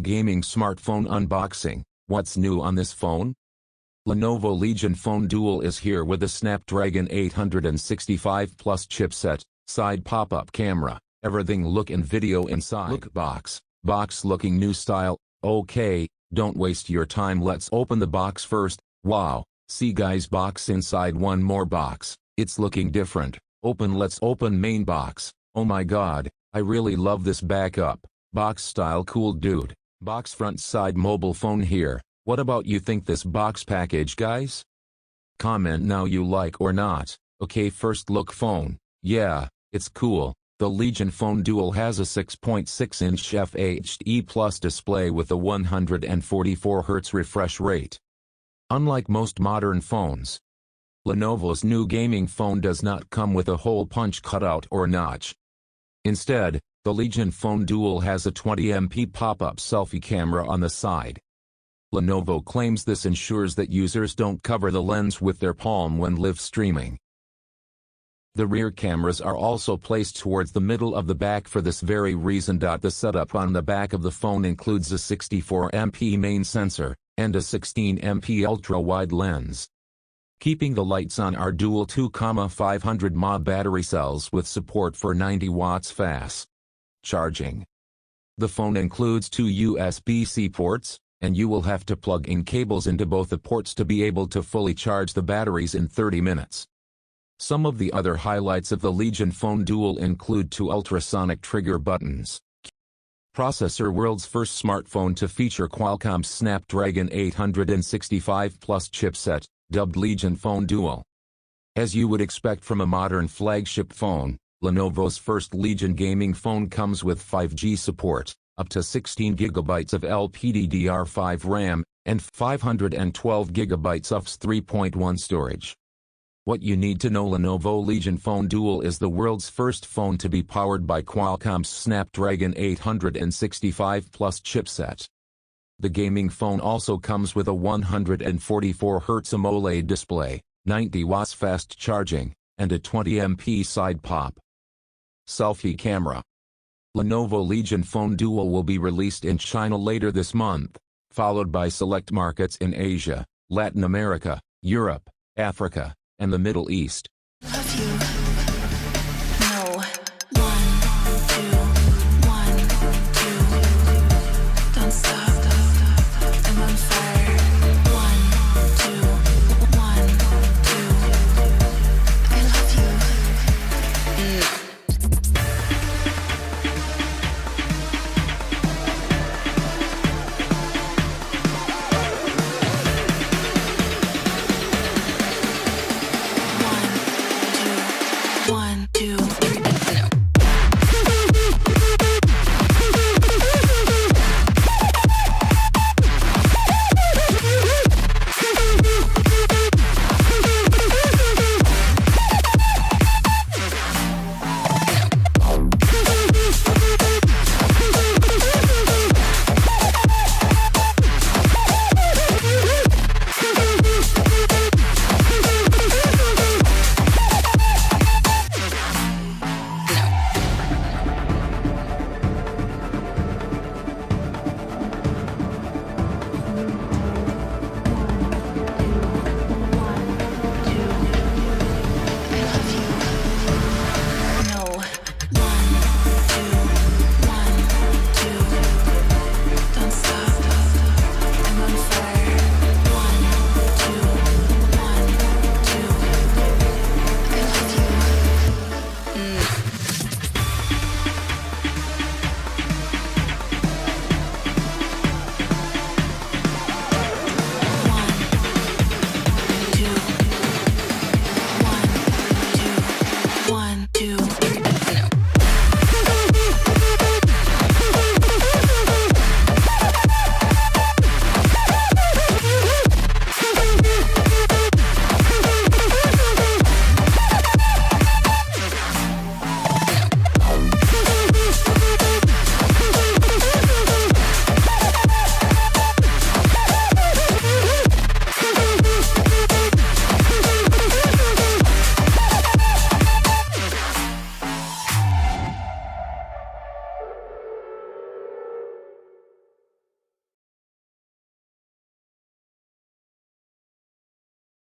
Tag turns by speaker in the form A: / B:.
A: Gaming smartphone unboxing. What's new on this phone? Lenovo Legion Phone Duel is here with a Snapdragon 865 Plus chipset, side pop-up camera, everything look and video inside. Look box looking new style. Okay, don't waste your time, let's open the box first. Wow, see guys, box inside one more box, it's looking different. Let's open main box. Oh my god, I really love this backup box style, cool dude. Box front side mobile phone here. What about you think this box package, guys? Comment now you like or not. Okay, first look phone. Yeah, it's cool. The Legion Phone Duel has a 6.6-inch FHD Plus display with a 144Hz refresh rate. Unlike most modern phones, Lenovo's new gaming phone does not come with a hole punch cutout or notch. Instead, the Legion Phone Duel has a 20MP pop-up selfie camera on the side. Lenovo claims this ensures that users don't cover the lens with their palm when live streaming. The rear cameras are also placed towards the middle of the back for this very reason. The setup on the back of the phone includes a 64MP main sensor and a 16MP ultra-wide lens. Keeping the lights on are dual 2,500 mAh battery cells with support for 90 watts fast charging. The phone includes two USB-C ports, and you will have to plug in cables into both the ports to be able to fully charge the batteries in 30 minutes. Some of the other highlights of the Legion Phone Duel include two ultrasonic trigger buttons. Processor: world's first smartphone to feature Qualcomm's Snapdragon 865 Plus chipset, dubbed Legion Phone Duel. As you would expect from a modern flagship phone, Lenovo's first Legion gaming phone comes with 5G support, up to 16 GB of LPDDR5 RAM, and 512 GB of 3.1 storage. What you need to know: Lenovo Legion Phone Duel is the world's first phone to be powered by Qualcomm's Snapdragon 865 Plus chipset. The gaming phone also comes with a 144Hz AMOLED display, 90 watts fast charging, and a 20MP side pop selfie camera. Lenovo Legion Phone Duel will be released in China later this month, followed by select markets in Asia, Latin America, Europe, Africa, and the Middle East.
B: Love you.